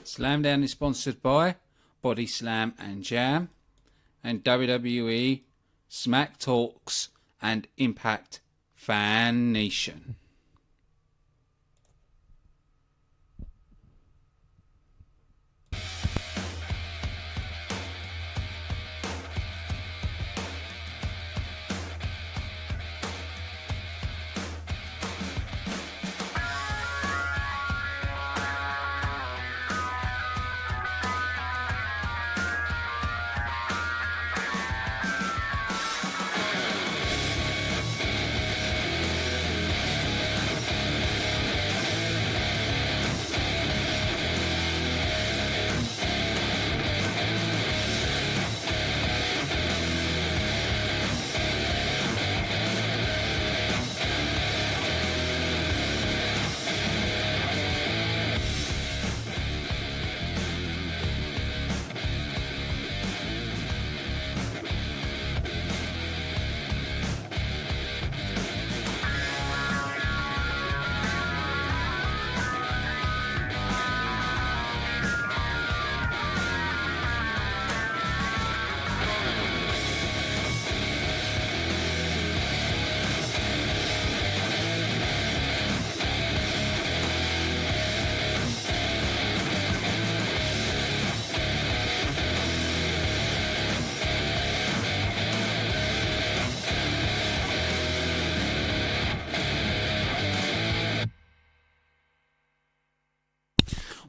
Slamdown is sponsored by BODYSLAM and Jam, and WWE, SmackTalks, and Impact Fan Nation.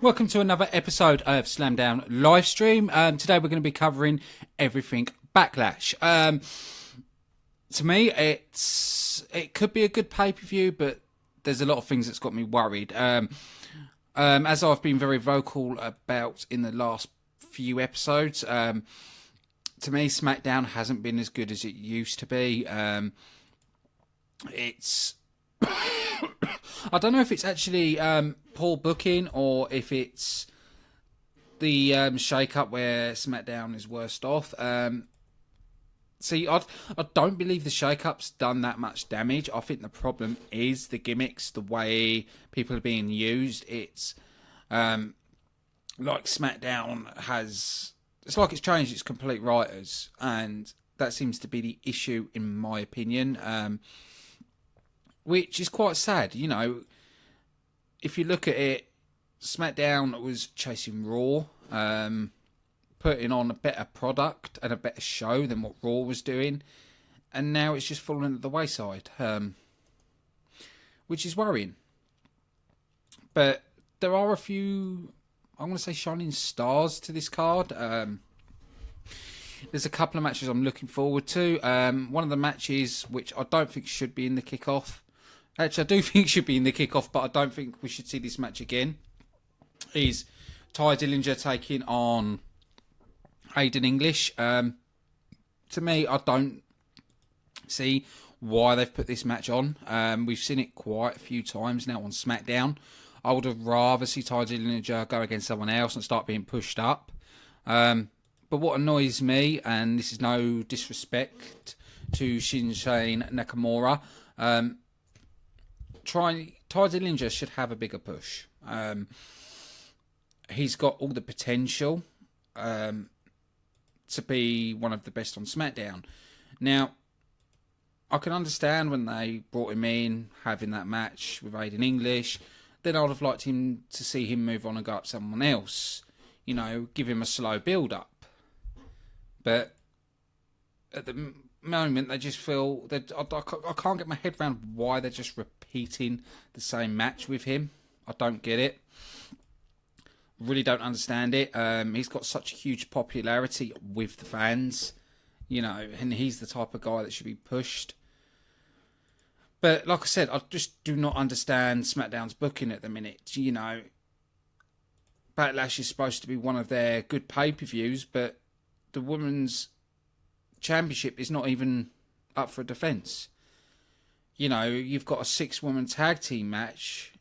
Welcome to another episode of Slamdown Livestream. Today we're going to be covering everything Backlash. To me, it could be a good pay-per-view, but there's a lot of things that's got me worried. As I've been very vocal about in the last few episodes, to me, SmackDown hasn't been as good as it used to be. I don't know if it's actually poor booking or if it's the shake-up where SmackDown is worst off. See, I don't believe the shake-up's done that much damage. I think the problem is the gimmicks, the way people are being used. It's like SmackDown has... It's like it's changed its complete writers, and that seems to be the issue, in my opinion. Which is quite sad, you know. If you look at it, SmackDown was chasing Raw, putting on a better product and a better show than what Raw was doing, and now it's just fallen at the wayside, which is worrying. But there are a few, I'm going to say, shining stars to this card. There's a couple of matches I'm looking forward to. One of the matches, which I don't think should be in the kickoff. Actually, I do think it should be in the kickoff, but I don't think we should see this match again. Is Ty Dillinger taking on Aiden English. To me, I don't see why they've put this match on. We've seen it quite a few times now on SmackDown. I would have rather see Ty Dillinger go against someone else and start being pushed up. But what annoys me, and this is no disrespect to Shinsuke Nakamura, Ty Dillinger should have a bigger push. He's got all the potential to be one of the best on SmackDown. Now, I can understand when they brought him in, having that match with Aiden English. Then I would have liked him to see him move on and go up someone else. You know, give him a slow build-up. But at the moment, they just feel that I can't get my head around why they're just repeating the same match with him. I don't get it. Really don't understand it. He's got such a huge popularity with the fans, you know, and he's the type of guy that should be pushed. But like I said, I just do not understand SmackDown's booking at the minute. You know, Backlash is supposed to be one of their good pay-per-views, but the Women's Championship is not even up for defence. You know, you've got a 6-woman tag team match,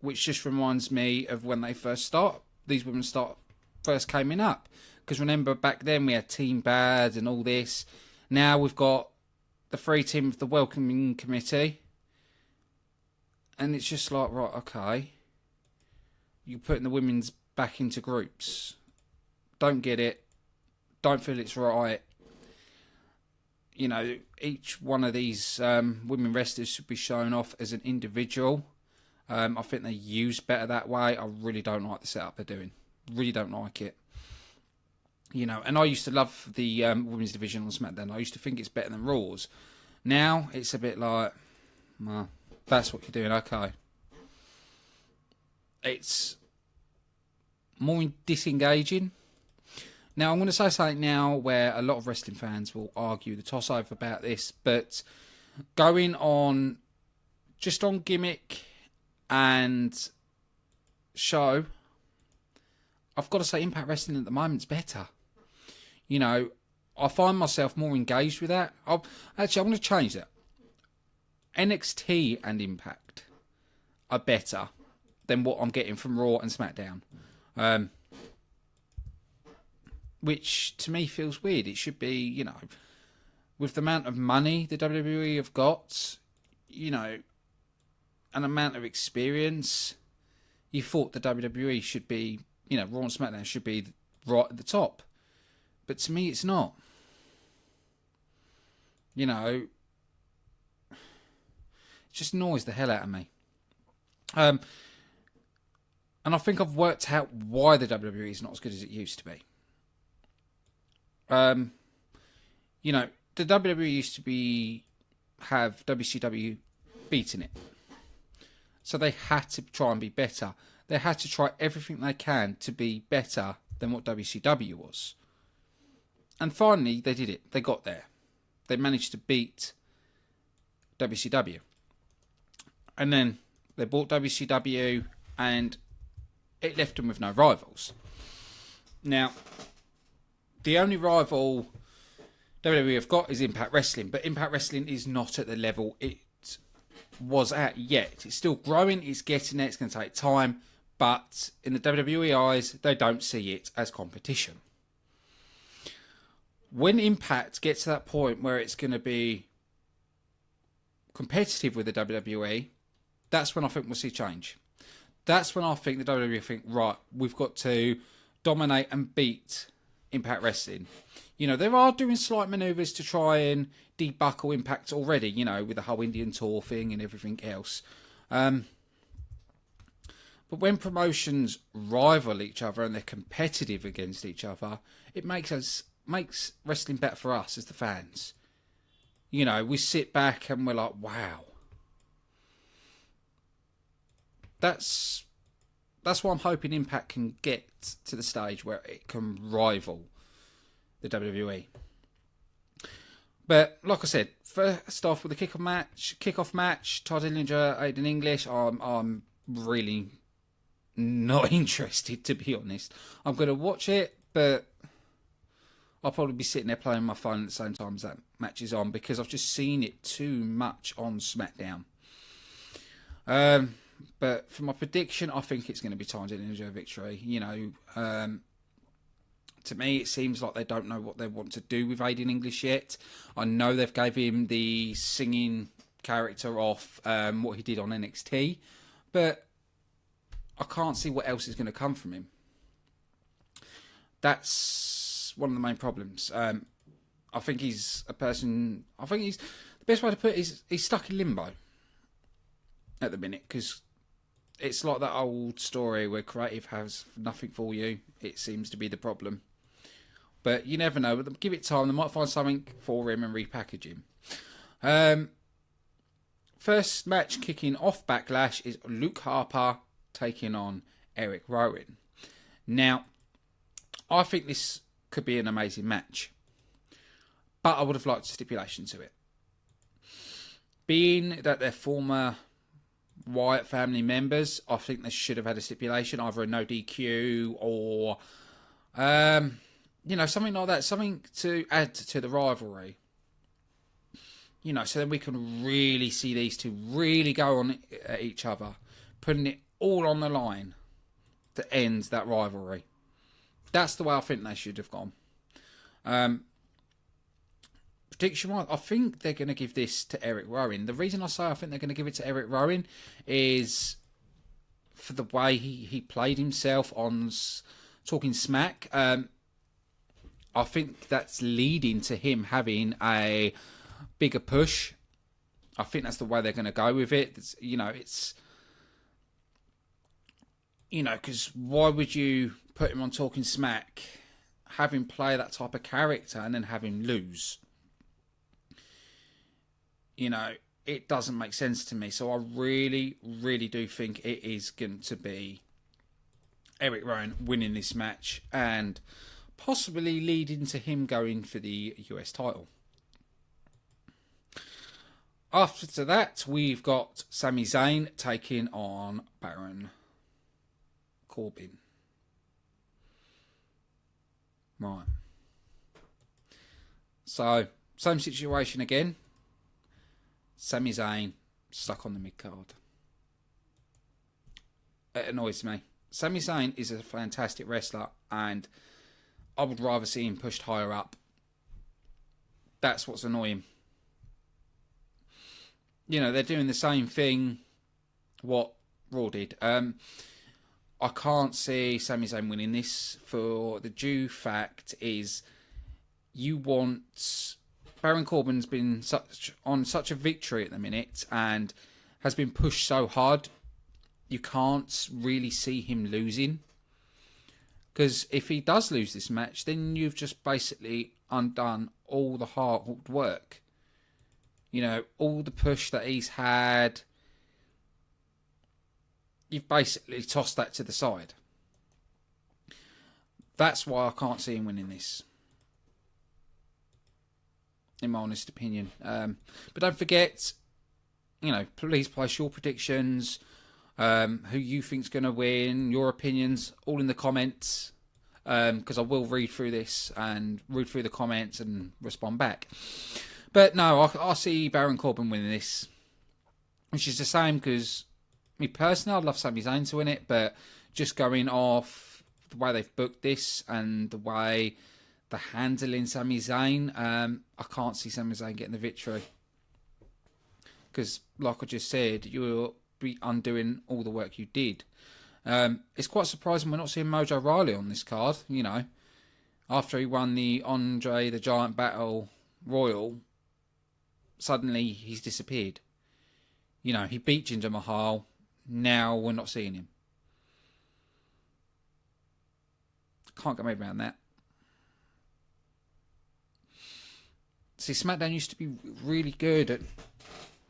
which just reminds me of when they first these women first came in up. Because remember, back then we had Team Bad and all this. Now we've got the 3 team of the Welcoming Committee. And it's just like, right, okay. You're putting the women's back into groups. Don't get it. Don't feel it's right. You know, each one of these women wrestlers should be shown off as an individual. I think they use better that way. I really don't like the setup they're doing. Really don't like it. You know, and I used to love the women's division on SmackDown. I used to think it's better than Raw's. Now it's a bit like, well, that's what you're doing, okay. It's more disengaging. Now, I'm going to say something now where a lot of wrestling fans will argue the toss-over about this, but going on just on gimmick and show, I've got to say Impact Wrestling at the moment's better. You know, I find myself more engaged with that. I'm going to change that. NXT and Impact are better than what I'm getting from Raw and SmackDown. Which to me feels weird. It should be, you know, with the amount of money the WWE have got, you know, an amount of experience, you thought the WWE should be, you know, Raw and SmackDown should be right at the top. But to me, it's not. You know, it just annoys the hell out of me. And I think I've worked out why the WWE is not as good as it used to be. You know, the WWE used to have WCW beating it. So they had to try and be better. They had to try everything they can to be better than what WCW was. And finally, they did it. They got there. They managed to beat WCW. And then they bought WCW and it left them with no rivals. Now, the only rival WWE have got is Impact Wrestling, but Impact Wrestling is not at the level it was at yet. It's still growing, it's getting there, it's going to take time, but in the WWE eyes, they don't see it as competition. When Impact gets to that point where it's going to be competitive with the WWE, that's when I think we'll see change. That's when I think the WWE think, right, we've got to dominate and beat Impact Wrestling. You know, they are doing slight manoeuvres to try and debuckle Impact already, you know, with the whole Indian tour thing and everything else. But when promotions rival each other and they're competitive against each other, it makes wrestling better for us as the fans. You know, we sit back and we're like, wow. That's why I'm hoping Impact can get to the stage where it can rival the WWE. But like I said, first off with the kickoff match, Todd Dillinger, Aiden English, I'm really not interested, to be honest. I'm going to watch it, but I'll probably be sitting there playing my phone at the same time as that match is on because I've just seen it too much on SmackDown. But for my prediction, I think it's going to be Todd Dillinger victory. You know, to me, it seems like they don't know what they want to do with Aiden English yet. I know they've gave him the singing character off what he did on NXT, but I can't see what else is going to come from him. That's one of the main problems. I think he's a person... I think he's... The best way to put it is he's stuck in limbo at the minute, because it's like that old story where creative has nothing for you. It seems to be the problem. But you never know. Give it time. They might find something for him and repackage him. First match kicking off BackLash is Luke Harper taking on Eric Rowan. Now, I think this could be an amazing match, but I would have liked a stipulation to it. Being that they're former Wyatt family members, I think they should have had a stipulation, either a no DQ or, you know, something like that, something to add to the rivalry. You know, so then we can really see these two really go on at each other, putting it all on the line to end that rivalry. That's the way I think they should have gone. Prediction-wise, I think they're going to give this to Eric Rowan. The reason I say I think they're going to give it to Eric Rowan is for the way he played himself on Talking Smack. I think that's leading to him having a bigger push. I think that's the way they're going to go with it. Because why would you put him on Talking Smack, have him play that type of character, and then have him lose? It doesn't make sense to me. So I really, really do think it is going to be Eric Rowan winning this match and possibly leading to him going for the US title. After that, we've got Sami Zayn taking on Baron Corbin. Right. So, same situation again. Sami Zayn stuck on the mid-card. It annoys me. Sami Zayn is a fantastic wrestler, and I would rather see him pushed higher up. That's what's annoying. They're doing the same thing what Raw did. I can't see Sami Zayn winning this for the due fact is you want... Baron Corbin's been on such a victory at the minute and has been pushed so hard, you can't really see him losing. Because if he does lose this match, then you've just basically undone all the hard work. All the push that he's had, you've basically tossed that to the side. That's why I can't see him winning this, in my honest opinion. But don't forget, please place your predictions, who you think's going to win, your opinions, all in the comments, because I will read through this and read through the comments and respond back. But no, I see Baron Corbin winning this, which is the same because me personally, I'd love Sami Zayn to win it, but just going off the way they've booked this and the way they're handling Sami Zayn, I can't see Sami Zayn getting the victory. Because, like I just said, you'll be undoing all the work you did. It's quite surprising we're not seeing Mojo Rawley on this card, After he won the Andre the Giant Battle Royal, suddenly he's disappeared. He beat Jinder Mahal. Now we're not seeing him. Can't get my head around that. See, SmackDown used to be really good at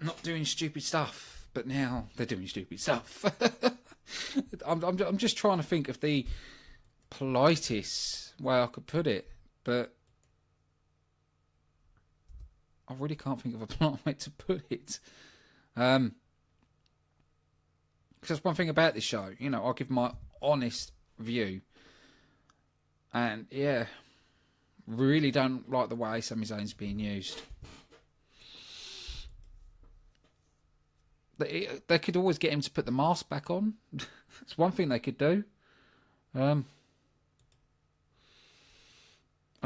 not doing stupid stuff, but now they're doing stupid stuff. I'm just trying to think of the politest way I could put it, but I really can't think of a polite way to put it. Because that's one thing about this show. I'll give my honest view. And, yeah, really don't like the way Sami Zayn's being used. They could always get him to put the mask back on. It's one thing they could do. I'm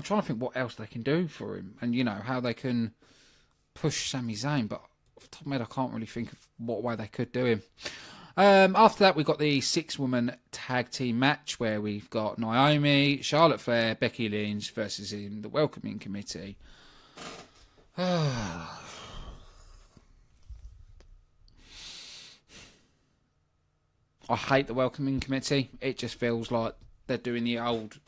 trying to think what else they can do for him. And, how they can push Sami Zayn. But off the top of my head, I can't really think of what way they could do him. After that, we've got the 6-woman tag team match where we've got Naomi, Charlotte Flair, Becky Lynch versus the Welcoming Committee. I hate the Welcoming Committee. It just feels like they're doing the old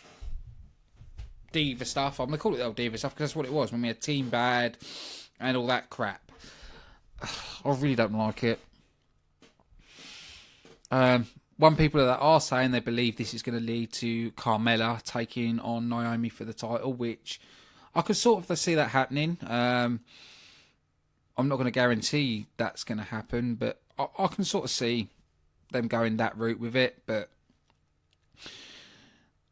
diva stuff. I'm going to call it the old diva stuff because that's what it was when we had Team Bad and all that crap. I really don't like it. One people that are saying they believe this is going to lead to Carmella taking on Naomi for the title, which I could sort of see that happening. I'm not going to guarantee that's going to happen, but I can sort of see them going that route with it. But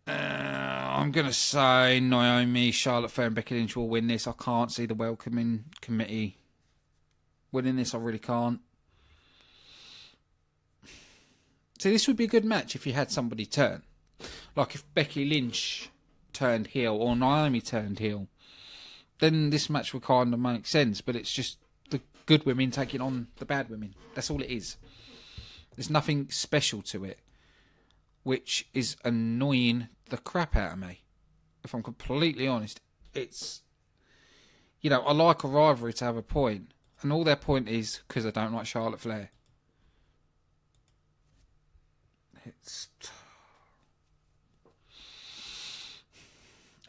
I'm going to say Naomi, Charlotte Flair and Becky Lynch will win this. I can't see the Welcoming Committee winning this. I really can't. See, this would be a good match if you had somebody turn. Like if Becky Lynch turned heel or Naomi turned heel. Then this match would kind of make sense. But it's just the good women taking on the bad women. That's all it is. There's nothing special to it, which is annoying the crap out of me. If I'm completely honest, it's, you know, I like a rivalry to have a point, and all their point is because I don't like Charlotte Flair.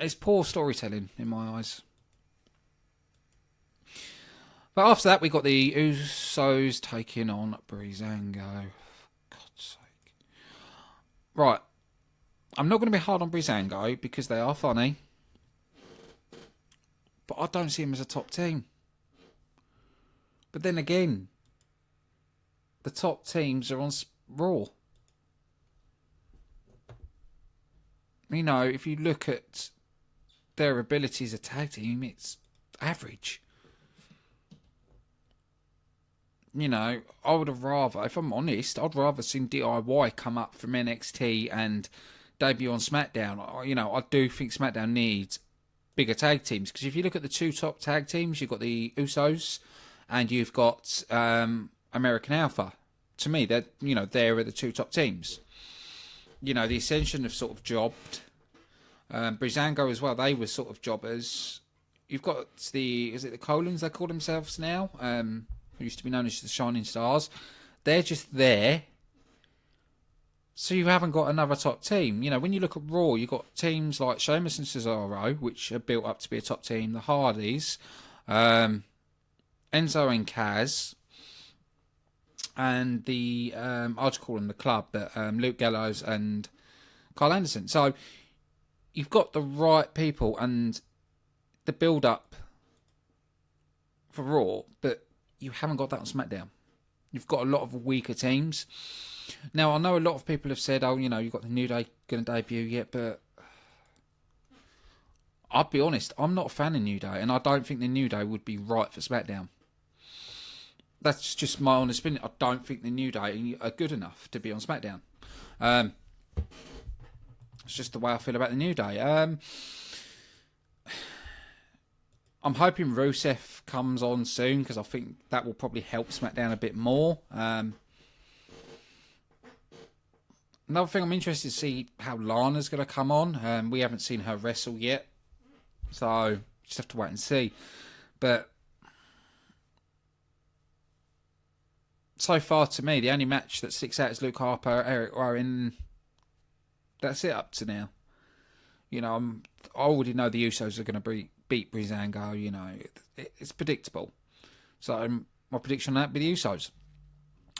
It's poor storytelling in my eyes. But after that, we got the Usos taking on Breezango. For God's sake. Right. I'm not going to be hard on Breezango because they are funny. But I don't see him as a top team. But then again, the top teams are on Raw. You know, if you look at their abilities as a tag team, it's average. You know, I would have rather, if I'm honest, I'd rather seen DIY come up from NXT and debut on SmackDown. You know, I do think SmackDown needs bigger tag teams, because if you look at the two top tag teams, you've got the Usos and you've got American Alpha. To me, they're the two top teams. You know, the Ascension have sort of jobbed. Breezango as well, they were sort of jobbers. You've got the Colons, they call themselves now, who used to be known as the Shining Stars. They're just there. So you haven't got another top team. You know, when you look at Raw, you've got teams like Sheamus and Cesaro, which are built up to be a top team. The Hardys, Enzo and Kaz, and the, I'd call them the club, but Luke Gallows and Carl Anderson. So you've got the right people and the build-up for Raw, but you haven't got that on SmackDown. You've got a lot of weaker teams. Now, I know a lot of people have said, oh, you know, you've got the New Day going to debut yet, but I'll be honest, I'm not a fan of New Day, and I don't think the New Day would be right for SmackDown. That's just my honest opinion. I don't think the New Day are good enough to be on SmackDown. It's just the way I feel about the New Day. I'm hoping Rusev comes on soon, because I think that will probably help SmackDown a bit more. Another thing I'm interested to see how Lana's going to come on. We haven't seen her wrestle yet, so just have to wait and see. But so far, to me, the only match that sticks out is Luke Harper, Eric Rowan. That's it up to now. You know, I already know the Usos are going to beat Breezango. You know, it's predictable. So my prediction on that be the Usos.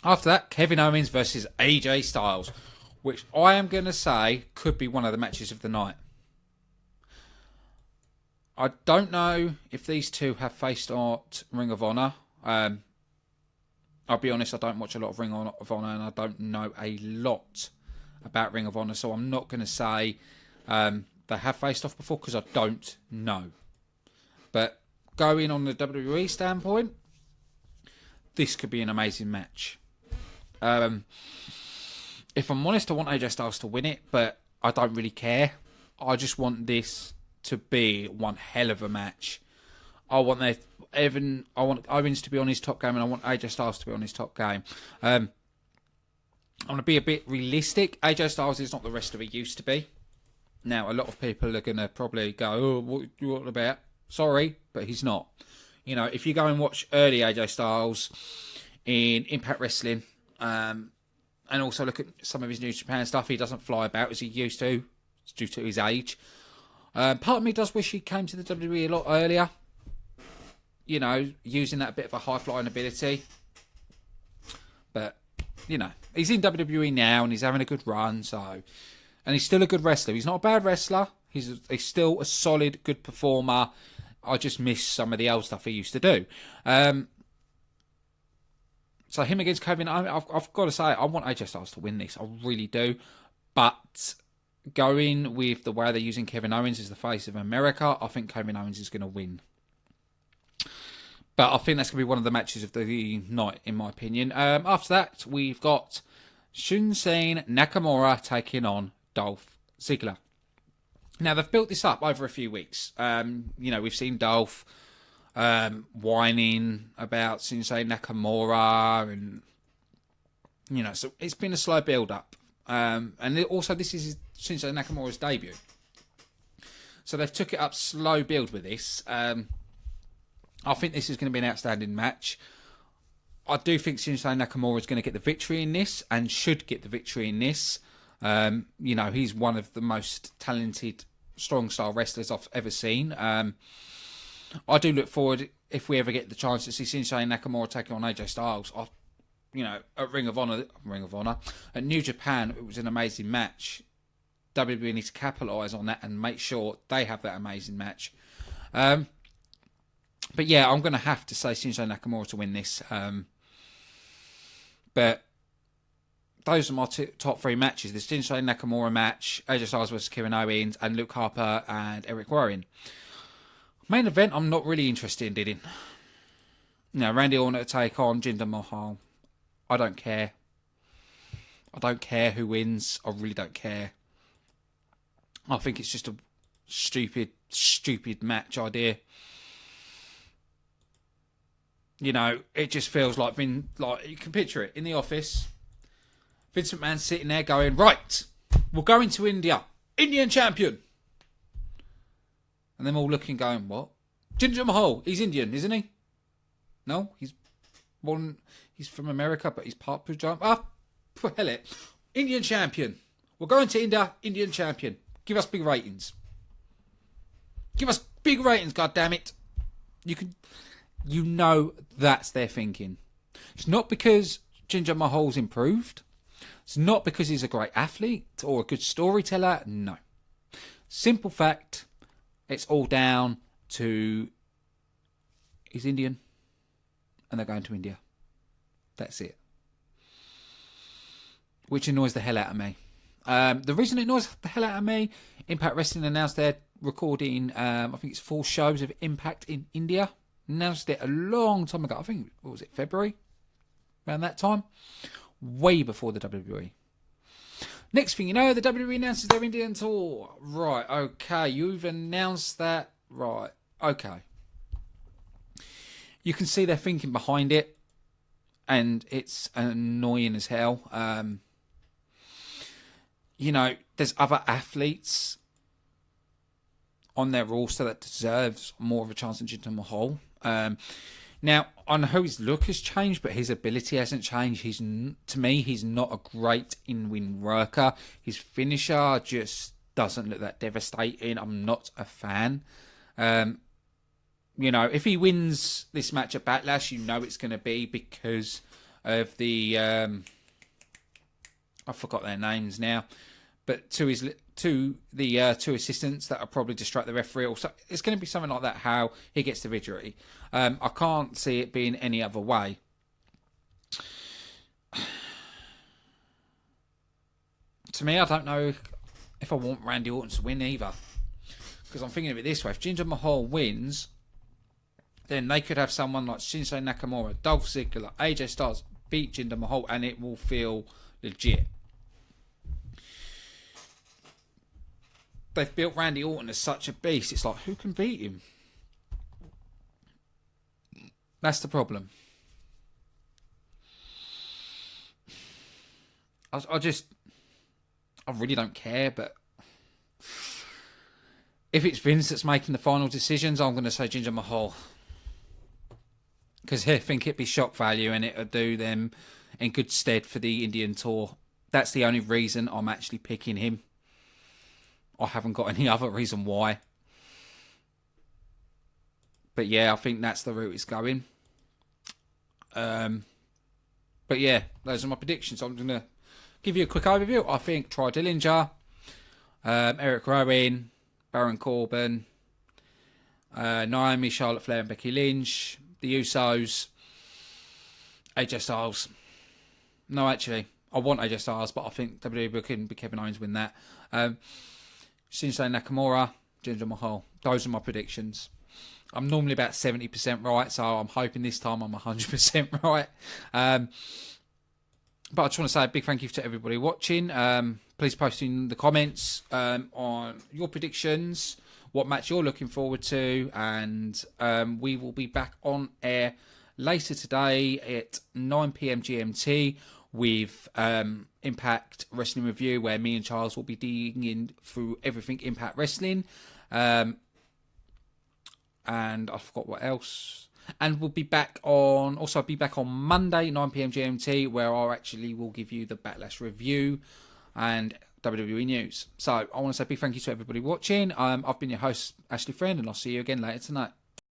After that, Kevin Owens versus AJ Styles, which I am going to say could be one of the matches of the night. I don't know if these two have faced at Ring of Honor. I'll be honest, I don't watch a lot of Ring of Honor, and I don't know a lot about Ring of Honor, so I'm not going to say they have faced off before, because I don't know. But going on the WWE standpoint, this could be an amazing match. If I'm honest, I want AJ Styles to win it, but I don't really care. I just want this to be one hell of a match. I want Owens to be on his top game, and I want AJ Styles to be on his top game. I'm going to be a bit realistic. AJ Styles is not the wrestler he used to be. Now, a lot of people are going to probably go, oh, what about? Sorry, but he's not. You know, if you go and watch early AJ Styles in Impact Wrestling, and also look at some of his New Japan stuff, he doesn't fly about as he used to. It's due to his age. Part of me does wish he came to the WWE a lot earlier. You know, using that bit of a high-flying ability. But, you know, he's in WWE now and he's having a good run, so... And he's still a good wrestler. He's not a bad wrestler. He's still a solid, good performer. I just miss some of the old stuff he used to do. So him against Kevin, I've got to say, I want AJ Styles to win this. I really do. But going with the way they're using Kevin Owens as the face of America, I think Kevin Owens is going to win. But I think that's going to be one of the matches of the night, in my opinion. After that, we've got Shinsuke Nakamura taking on Dolph Ziggler. Now, they've built this up over a few weeks. You know, we've seen Dolph whining about Shinsuke Nakamura, and You know, so it's been a slow build-up. And also, this is Shinsuke Nakamura's debut. So they've took it up slow build with this. I think this is going to be an outstanding match. I do think Shinsuke Nakamura is going to get the victory in this and should get the victory in this. You know, he's one of the most talented strong style wrestlers I've ever seen. I do look forward, if we ever get the chance to see Shinsuke Nakamura taking on AJ Styles. You know, at Ring of Honor, at New Japan, it was an amazing match. WWE needs to capitalise on that and make sure they have that amazing match. But yeah, I'm going to have to say Shinsuke Nakamura to win this. But those are my top 3 matches. The Shinsuke Nakamura match, AJ Styles vs Kevin Owens, and Luke Harper and Eric Rowan. Main event, I'm not really interested in. Now, Randy Orton to take on Jinder Mahal. I don't care. I don't care who wins. I really don't care. I think it's just a stupid match idea. You know, it just feels like you can picture it in the office. Vince McMahon's sitting there going, right, we're going to India. Indian champion. And them all looking going, what? Jinder Mahal, he's Indian, isn't he? No, he's from America, but he's part Punjab. Hell it. Indian champion. We're going to India, Indian champion. Give us big ratings. Give us big ratings, goddammit. You know that's their thinking. It's not because Jinder Mahal's improved. It's not because he's a great athlete or a good storyteller. No. Simple fact, it's all down to he's Indian and they're going to India. That's it. Which annoys the hell out of me. The reason it annoys the hell out of me, Impact Wrestling announced they're recording, I think it's 4 shows of Impact in India. Announced it a long time ago. I think, what was it, February? Around that time. Way before the WWE. Next thing you know, the WWE announces their Indian tour. Right, okay. You've announced that. Right, okay. You can see their thinking behind it. And it's annoying as hell. You know, there's other athletes on their roster that deserves more of a chance than Jinder Mahal. Now, I know his look has changed, but his ability hasn't changed. To me, he's not a great in-win worker. His finisher just doesn't look that devastating. I'm not a fan. You know, if he wins this match at Backlash, you know it's going to be because of the... I forgot their names now. But to the 2 assistants that will probably distract the referee. Also, it's going to be something like that, how he gets the victory. I can't see it being any other way. To me, I don't know if I want Randy Orton to win either. Because I'm thinking of it this way. If Jinder Mahal wins, then they could have someone like Shinsuke Nakamura, Dolph Ziggler, AJ Styles beat Jinder Mahal and it will feel legit. They've built Randy Orton as such a beast. It's like, who can beat him? That's the problem. I really don't care, but if it's Vince that's making the final decisions, I'm going to say Jinder Mahal. Because I think it'd be shock value and it would do them in good stead for the Indian tour. That's the only reason I'm actually picking him. I haven't got any other reason why. But yeah, I think that's the route it's going. But yeah, those are my predictions. I'm going to give you a quick overview. I think Try Dillinger, Eric Rowan, Baron Corbin, Naomi, Charlotte Flair and Becky Lynch, the Usos, AJ Styles. No, actually, I want AJ Styles, but I think WWE can be Kevin Owens win that. Shinsuke Nakamura, Jinder Mahal. Those are my predictions. I'm normally about 70% right, so I'm hoping this time I'm 100% right. But I just want to say a big thank you to everybody watching. Please post in the comments on your predictions, what match you're looking forward to, and we will be back on air later today at 9 PM GMT with Impact Wrestling Review, where me and Charles will be digging through everything Impact Wrestling. And I forgot what else. And we'll be back on, also I'll be back on Monday, 9 PM GMT, where I actually will give you the Backlash review and WWE news. So I want to say a big thank you to everybody watching. I've been your host, Ashley Friend, and I'll see you again later tonight.